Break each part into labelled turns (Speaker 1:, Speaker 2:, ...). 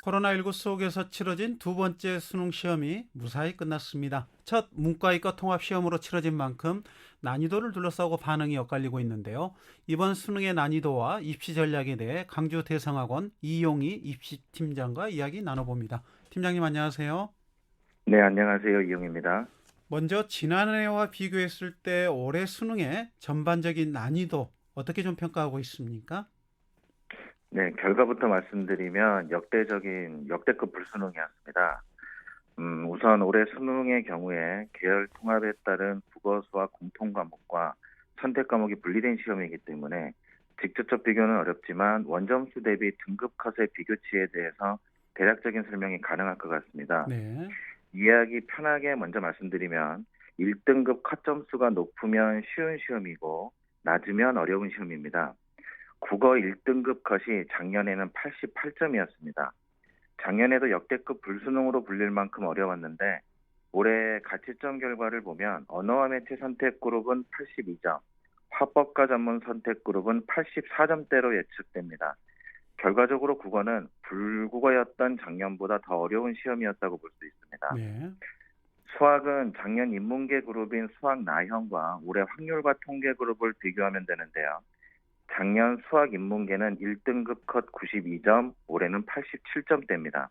Speaker 1: 코로나19 속에서 치러진 두 번째 수능 시험이 무사히 끝났습니다. 첫 문과이과 통합 시험으로 치러진 만큼 난이도를 둘러싸고 반응이 엇갈리고 있는데요. 이번 수능의 난이도와 입시 전략에 대해 강주 대성학원 이용희 입시팀장과 이야기 나눠봅니다. 팀장님 안녕하세요.
Speaker 2: 네, 안녕하세요. 이용입니다.
Speaker 1: 먼저 지난해와 비교했을 때 올해 수능의 전반적인 난이도 어떻게 좀 평가하고 있습니까?
Speaker 2: 네, 결과부터 말씀드리면 역대급 불수능이었습니다. 우선 올해 수능의 경우에 계열 통합에 따른 국어, 수학 공통 과목과 선택 과목이 분리된 시험이기 때문에 직접적 비교는 어렵지만 원점수 대비 등급 컷의 비교치에 대해서 대략적인 설명이 가능할 것 같습니다.
Speaker 1: 네.
Speaker 2: 이해하기 편하게 먼저 말씀드리면 1등급 컷 점수가 높으면 쉬운 시험이고 낮으면 어려운 시험입니다. 국어 1등급 컷이 작년에는 88점이었습니다. 작년에도 역대급 불수능으로 불릴 만큼 어려웠는데 올해 가치점 결과를 보면 언어와 매체 선택 그룹은 82점, 화법과 전문 선택 그룹은 84점대로 예측됩니다. 결과적으로 국어는 불국어였던 작년보다 더 어려운 시험이었다고 볼 수 있습니다.
Speaker 1: 네.
Speaker 2: 수학은 작년 인문계 그룹인 수학 나형과 올해 확률과 통계 그룹을 비교하면 되는데요. 작년 수학 인문계는 1등급 컷 92점, 올해는 87점대입니다.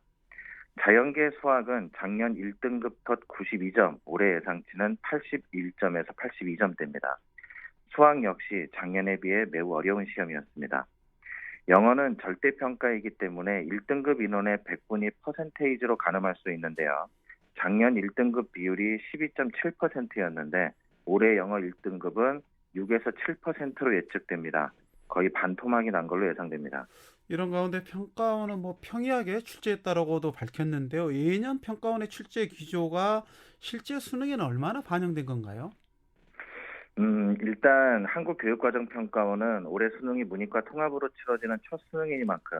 Speaker 2: 자연계 수학은 작년 1등급 컷 92점, 올해 예상치는 81점에서 82점대입니다. 수학 역시 작년에 비해 매우 어려운 시험이었습니다. 영어는 절대평가이기 때문에 1등급 인원의 100분위 퍼센테이지로 가늠할 수 있는데요. 작년 1등급 비율이 12.7%였는데 올해 영어 1등급은 6에서 7%로 예측됩니다. 거의 반토막이 난 걸로 예상됩니다.
Speaker 1: 이런 가운데 평가원은 평이하게 출제했다라고도 밝혔는데요. 예년 평가원의 출제 기조가 실제 수능에는 얼마나 반영된 건가요?
Speaker 2: 일단 한국교육과정평가원은 올해 수능이 문이과 통합으로 치러지는 첫 수능이니만큼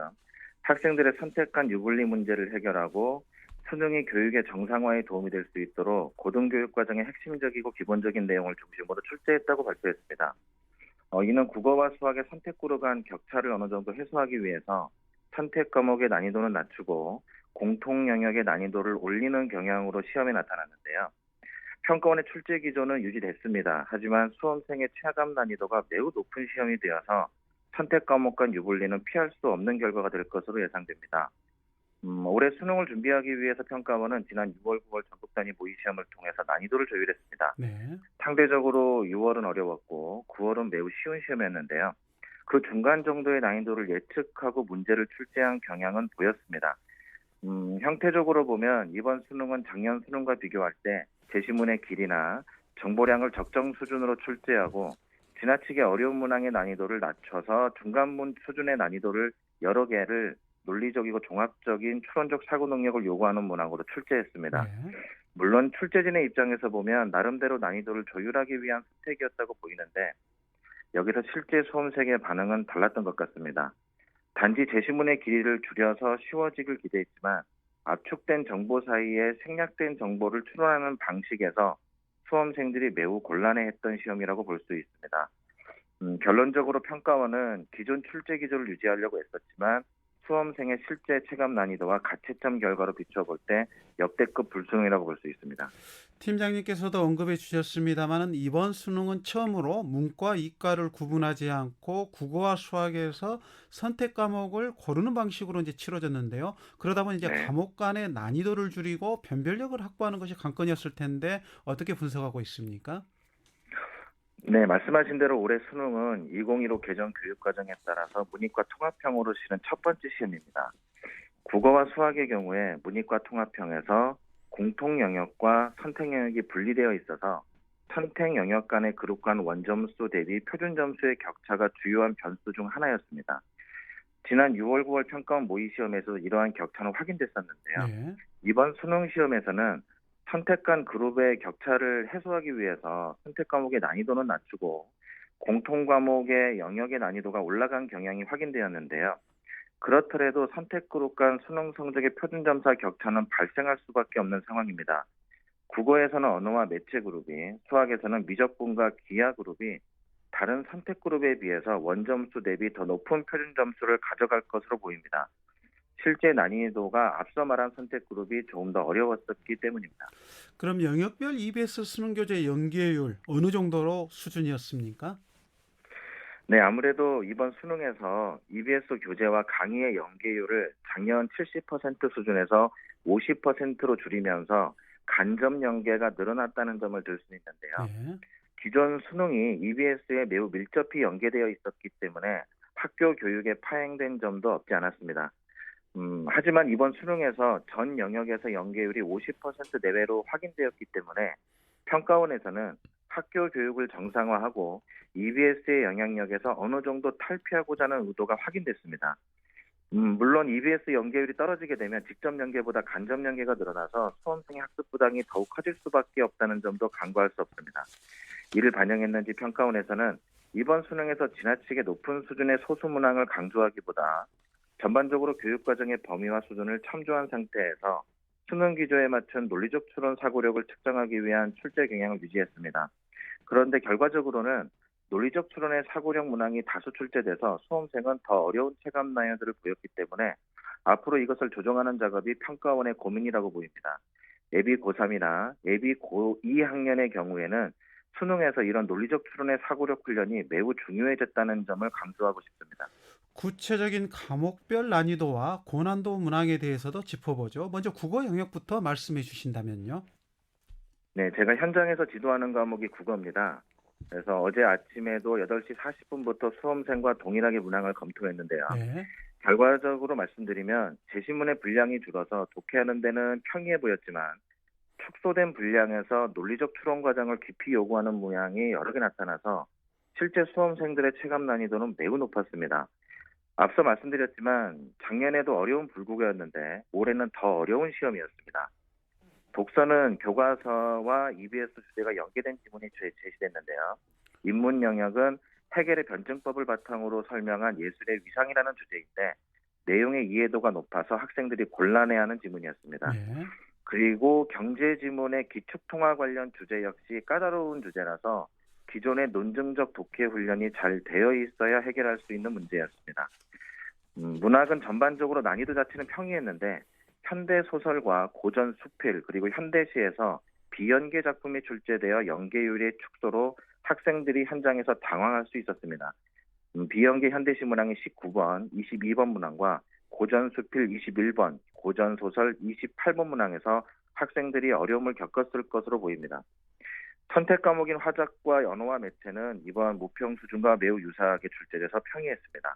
Speaker 2: 학생들의 선택한 유불리 문제를 해결하고 수능이 교육의 정상화에 도움이 될 수 있도록 고등교육과정의 핵심적이고 기본적인 내용을 중심으로 출제했다고 발표했습니다. 이는 국어와 수학의 선택구로 간 격차를 어느 정도 해소하기 위해서 선택 과목의 난이도는 낮추고 공통 영역의 난이도를 올리는 경향으로 시험에 나타났는데요. 평가원의 출제 기조는 유지됐습니다. 하지만 수험생의 체감 난이도가 매우 높은 시험이 되어서 선택 과목 간 유불리는 피할 수 없는 결과가 될 것으로 예상됩니다. 올해 수능을 준비하기 위해서 평가원은 지난 6월, 9월 전국 단위 모의 시험을 통해서 난이도를 조율했습니다.
Speaker 1: 네.
Speaker 2: 상대적으로 6월은 어려웠고 9월은 매우 쉬운 시험이었는데요. 그 중간 정도의 난이도를 예측하고 문제를 출제한 경향은 보였습니다. 형태적으로 보면 이번 수능은 작년 수능과 비교할 때 제시문의 길이나 정보량을 적정 수준으로 출제하고 지나치게 어려운 문항의 난이도를 낮춰서 중간문 수준의 난이도를 여러 개를 논리적이고 종합적인 추론적 사고 능력을 요구하는 문항으로 출제했습니다.
Speaker 1: 네.
Speaker 2: 물론 출제진의 입장에서 보면 나름대로 난이도를 조율하기 위한 선택이었다고 보이는데 여기서 실제 수험생의 반응은 달랐던 것 같습니다. 단지 제시문의 길이를 줄여서 쉬워지길 기대했지만 압축된 정보 사이에 생략된 정보를 추론하는 방식에서 수험생들이 매우 곤란해했던 시험이라고 볼 수 있습니다. 결론적으로 평가원은 기존 출제 기조를 유지하려고 애썼지만 수험생의 실제 체감 난이도와 가채점 결과로 비춰볼 때 역대급 불수능이라고 볼 수 있습니다.
Speaker 1: 팀장님께서도 언급해 주셨습니다만은 이번 수능은 처음으로 문과, 이과를 구분하지 않고 국어와 수학에서 선택 과목을 고르는 방식으로 이제 치러졌는데요. 그러다 보니 이제
Speaker 2: 네.
Speaker 1: 과목 간의 난이도를 줄이고 변별력을 확보하는 것이 관건이었을 텐데 어떻게 분석하고 있습니까?
Speaker 2: 네, 말씀하신 대로 올해 수능은 2015 개정 교육과정에 따라서 문이과 통합형으로 치른 첫 번째 시험입니다. 국어와 수학의 경우에 문이과 통합형에서 공통 영역과 선택 영역이 분리되어 있어서 선택 영역 간의 그룹 간 원점수 대비 표준 점수의 격차가 주요한 변수 중 하나였습니다. 지난 6월, 9월 평가원 모의 시험에서 이러한 격차는 확인됐었는데요.
Speaker 1: 네.
Speaker 2: 이번 수능 시험에서는 선택 간 그룹의 격차를 해소하기 위해서 선택 과목의 난이도는 낮추고 공통 과목의 영역의 난이도가 올라간 경향이 확인되었는데요. 그렇더라도 선택 그룹 간 수능 성적의 표준 점수와 격차는 발생할 수밖에 없는 상황입니다. 국어에서는 언어와 매체 그룹이, 수학에서는 미적분과 기하 그룹이 다른 선택 그룹에 비해서 원점수 대비 더 높은 표준 점수를 가져갈 것으로 보입니다. 실제 난이도가 앞서 말한 선택 그룹이 조금 더 어려웠었기 때문입니다.
Speaker 1: 그럼 영역별 EBS 수능 교재 연계율 어느 정도로 수준이었습니까?
Speaker 2: 네, 아무래도 이번 수능에서 EBS 교재와 강의의 연계율을 작년 70% 수준에서 50%로 줄이면서 간접 연계가 늘어났다는 점을 들 수 있는데요.
Speaker 1: 네.
Speaker 2: 기존 수능이 EBS에 매우 밀접히 연계되어 있었기 때문에 학교 교육에 파행된 점도 없지 않았습니다. 하지만 이번 수능에서 전 영역에서 연계율이 50% 내외로 확인되었기 때문에 평가원에서는 학교 교육을 정상화하고 EBS의 영향력에서 어느 정도 탈피하고자 하는 의도가 확인됐습니다. 물론 EBS 연계율이 떨어지게 되면 직접 연계보다 간접 연계가 늘어나서 수험생의 학습 부담이 더욱 커질 수밖에 없다는 점도 간과할 수 없습니다. 이를 반영했는지 평가원에서는 이번 수능에서 지나치게 높은 수준의 소수 문항을 강조하기보다 전반적으로 교육과정의 범위와 수준을 참조한 상태에서 수능 기조에 맞춘 논리적 추론 사고력을 측정하기 위한 출제 경향을 유지했습니다. 그런데 결과적으로는 논리적 추론의 사고력 문항이 다수 출제돼서 수험생은 더 어려운 체감 난이도를 보였기 때문에 앞으로 이것을 조정하는 작업이 평가원의 고민이라고 보입니다. 예비 고3이나 예비 고2 학년의 경우에는 수능에서 이런 논리적 추론의 사고력 훈련이 매우 중요해졌다는 점을 강조하고 싶습니다.
Speaker 1: 구체적인 과목별 난이도와 고난도 문항에 대해서도 짚어보죠. 먼저 국어 영역부터 말씀해 주신다면요.
Speaker 2: 네, 제가 현장에서 지도하는 과목이 국어입니다. 그래서 어제 아침에도 8시 40분부터 수험생과 동일하게 문항을 검토했는데요.
Speaker 1: 네.
Speaker 2: 결과적으로 말씀드리면 제시문의 분량이 줄어서 독해하는 데는 평이해 보였지만 축소된 분량에서 논리적 추론 과정을 깊이 요구하는 모양이 여러 개 나타나서 실제 수험생들의 체감 난이도는 매우 높았습니다. 앞서 말씀드렸지만 작년에도 어려운 불국어였는데 올해는 더 어려운 시험이었습니다. 독서는 교과서와 EBS 주제가 연계된 지문이 제시됐는데요. 인문 영역은 해겔의 변증법을 바탕으로 설명한 예술의 위상이라는 주제인데 내용의 이해도가 높아서 학생들이 곤란해하는 지문이었습니다.
Speaker 1: 네.
Speaker 2: 그리고 경제 지문의 기축통화 관련 주제 역시 까다로운 주제라서 기존의 논증적 독해 훈련이 잘 되어 있어야 해결할 수 있는 문제였습니다. 문학은 전반적으로 난이도 자체는 평이했는데 현대 소설과 고전 수필 그리고 현대시에서 비연계 작품이 출제되어 연계율의 축소로 학생들이 현장에서 당황할 수 있었습니다. 비연계 현대시 문항이 19번, 22번 문항과 고전 수필 21번, 고전 소설 28번 문항에서 학생들이 어려움을 겪었을 것으로 보입니다. 선택 과목인 화작과 언어와 매체는 이번 모평 수준과 매우 유사하게 출제돼서 평이했습니다.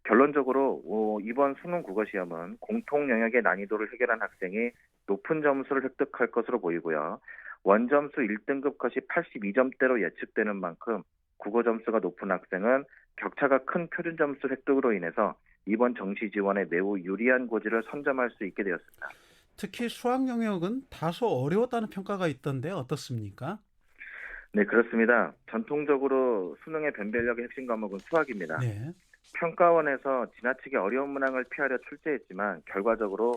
Speaker 2: 결론적으로 이번 수능 국어시험은 공통 영역의 난이도를 해결한 학생이 높은 점수를 획득할 것으로 보이고요. 원점수 1등급 컷이 82점대로 예측되는 만큼 국어 점수가 높은 학생은 격차가 큰 표준 점수 획득으로 인해서 이번 정시 지원에 매우 유리한 고지를 선점할 수 있게 되었습니다.
Speaker 1: 특히 수학 영역은 다소 어려웠다는 평가가 있던데 어떻습니까?
Speaker 2: 네, 그렇습니다. 전통적으로 수능의 변별력의 핵심 과목은 수학입니다.
Speaker 1: 네.
Speaker 2: 평가원에서 지나치게 어려운 문항을 피하려 출제했지만 결과적으로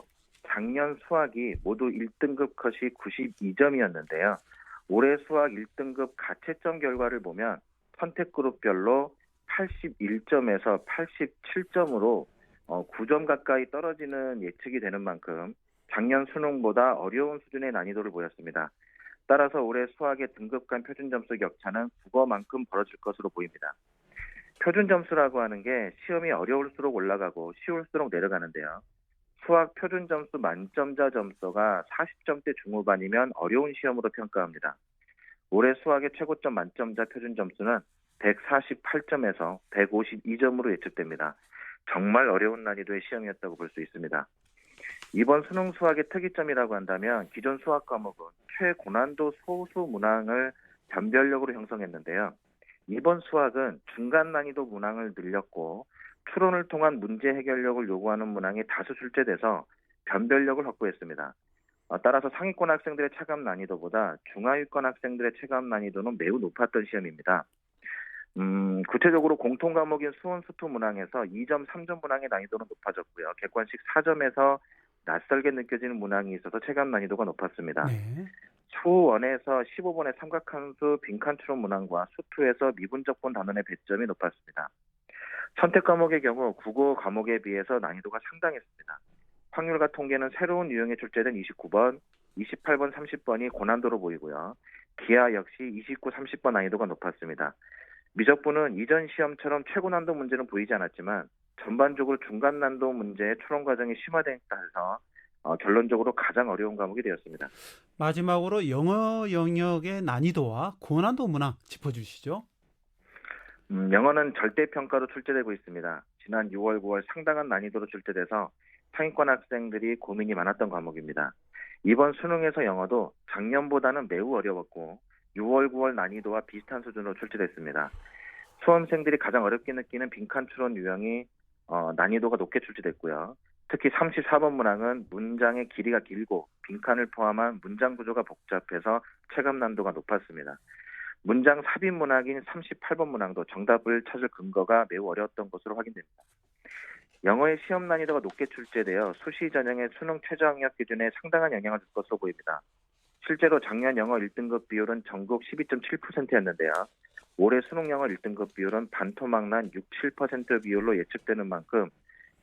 Speaker 2: 작년 수학이 모두 1등급 컷이 92점이었는데요. 올해 수학 1등급 가채점 결과를 보면 선택 그룹별로 81점에서 87점으로 9점 가까이 떨어지는 예측이 되는 만큼 작년 수능보다 어려운 수준의 난이도를 보였습니다. 따라서 올해 수학의 등급 간 표준 점수 격차는 국어만큼 벌어질 것으로 보입니다. 표준 점수라고 하는 게 시험이 어려울수록 올라가고 쉬울수록 내려가는데요. 수학 표준 점수 만점자 점수가 40점대 중후반이면 어려운 시험으로 평가합니다. 올해 수학의 최고점 만점자 표준 점수는 148점에서 152점으로 예측됩니다. 정말 어려운 난이도의 시험이었다고 볼 수 있습니다. 이번 수능 수학의 특이점이라고 한다면 기존 수학 과목은 최고난도 소수 문항을 변별력으로 형성했는데요. 이번 수학은 중간 난이도 문항을 늘렸고 추론을 통한 문제 해결력을 요구하는 문항이 다수 출제돼서 변별력을 확보했습니다. 따라서 상위권 학생들의 체감 난이도보다 중하위권 학생들의 체감 난이도는 매우 높았던 시험입니다. 구체적으로 공통 과목인 수원 수투 문항에서 2점, 3점 문항의 난이도는 높아졌고요. 객관식 4점에서 낯설게 느껴지는 문항이 있어서 체감 난이도가 높았습니다.
Speaker 1: 네.
Speaker 2: 수1에서 15번의 삼각함수 빈칸 추론 문항과 수2에서 미분적분 단원의 배점이 높았습니다. 선택 과목의 경우 국어 과목에 비해서 난이도가 상당했습니다. 확률과 통계는 새로운 유형에 출제된 29번, 28번, 30번이 고난도로 보이고요. 기하 역시 29, 30번 난이도가 높았습니다. 미적분은 이전 시험처럼 최고 난도 문제는 보이지 않았지만 전반적으로 중간 난도 문제의 추론 과정이 심화되었다 해서 결론적으로 가장 어려운 과목이 되었습니다.
Speaker 1: 마지막으로 영어 영역의 난이도와 고난도 문항 짚어주시죠.
Speaker 2: 영어는 절대평가로 출제되고 있습니다. 지난 6월, 9월 상당한 난이도로 출제돼서 상위권 학생들이 고민이 많았던 과목입니다. 이번 수능에서 영어도 작년보다는 매우 어려웠고 6월, 9월 난이도와 비슷한 수준으로 출제됐습니다. 수험생들이 가장 어렵게 느끼는 빈칸 추론 유형이 난이도가 높게 출제됐고요. 특히 34번 문항은 문장의 길이가 길고 빈칸을 포함한 문장 구조가 복잡해서 체감 난도가 높았습니다. 문장 삽입 문항인 38번 문항도 정답을 찾을 근거가 매우 어려웠던 것으로 확인됩니다. 영어의 시험 난이도가 높게 출제되어 수시 전형의 수능 최저학력 기준에 상당한 영향을 줄 것으로 보입니다. 실제로 작년 영어 1등급 비율은 전국 12.7%였는데요. 올해 수능 영어 1등급 비율은 반토막난 6, 7% 비율로 예측되는 만큼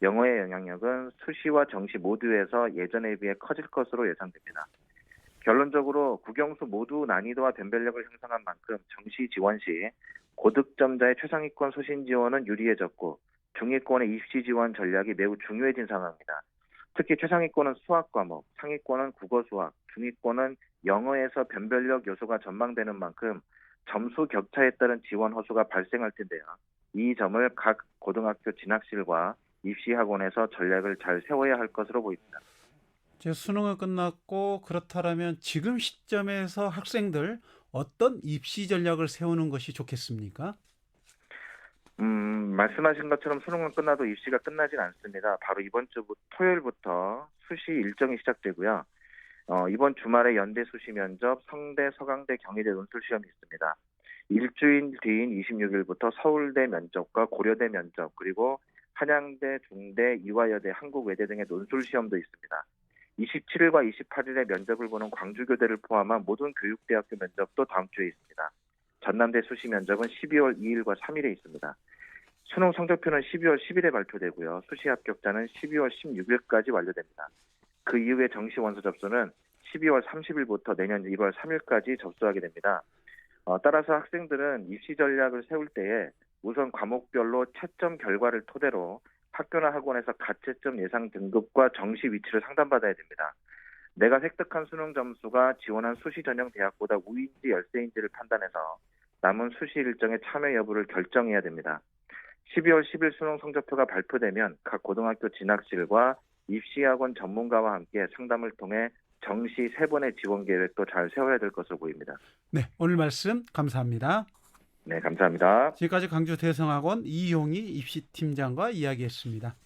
Speaker 2: 영어의 영향력은 수시와 정시 모두에서 예전에 비해 커질 것으로 예상됩니다. 결론적으로 국영수 모두 난이도와 변별력을 형성한 만큼 정시 지원 시 고득점자의 최상위권 소신 지원은 유리해졌고 중위권의 입시 지원 전략이 매우 중요해진 상황입니다. 특히 최상위권은 수학 과목, 상위권은 국어 수학, 중위권은 영어에서 변별력 요소가 전망되는 만큼 점수 격차에 따른 지원 허수가 발생할 텐데요. 이 점을 각 고등학교 진학실과 입시학원에서 전략을 잘 세워야 할 것으로 보입니다.
Speaker 1: 이제 수능은 끝났고 그렇다면 지금 시점에서 학생들 어떤 입시 전략을 세우는 것이 좋겠습니까?
Speaker 2: 말씀하신 것처럼 수능은 끝나도 입시가 끝나진 않습니다. 바로 이번 주 토요일부터 수시 일정이 시작되고요. 이번 주말에 연대 수시 면접, 성대, 서강대, 경희대 논술 시험이 있습니다. 일주일 뒤인 26일부터 서울대 면접과 고려대 면접, 그리고 한양대, 중대, 이화여대, 한국외대 등의 논술 시험도 있습니다. 27일과 28일에 면접을 보는 광주교대를 포함한 모든 교육대학교 면접도 다음 주에 있습니다. 전남대 수시 면접은 12월 2일과 3일에 있습니다. 수능 성적표는 12월 10일에 발표되고요. 수시 합격자는 12월 16일까지 완료됩니다. 그 이후에 정시 원서 접수는 12월 30일부터 내년 1월 3일까지 접수하게 됩니다. 따라서 학생들은 입시 전략을 세울 때에 우선 과목별로 채점 결과를 토대로 학교나 학원에서 가채점 예상 등급과 정시 위치를 상담받아야 됩니다. 내가 획득한 수능 점수가 지원한 수시 전형 대학보다 우위인지 열세인지를 판단해서 남은 수시 일정의 참여 여부를 결정해야 됩니다. 12월 10일 수능 성적표가 발표되면 각 고등학교 진학실과 입시학원 전문가와 함께 상담을 통해 정시 3번의 지원 계획도 잘 세워야 될 것으로 보입니다.
Speaker 1: 네, 오늘 말씀 감사합니다.
Speaker 2: 네, 감사합니다.
Speaker 1: 지금까지 광주 대성학원 이용희 입시팀장과 이야기했습니다.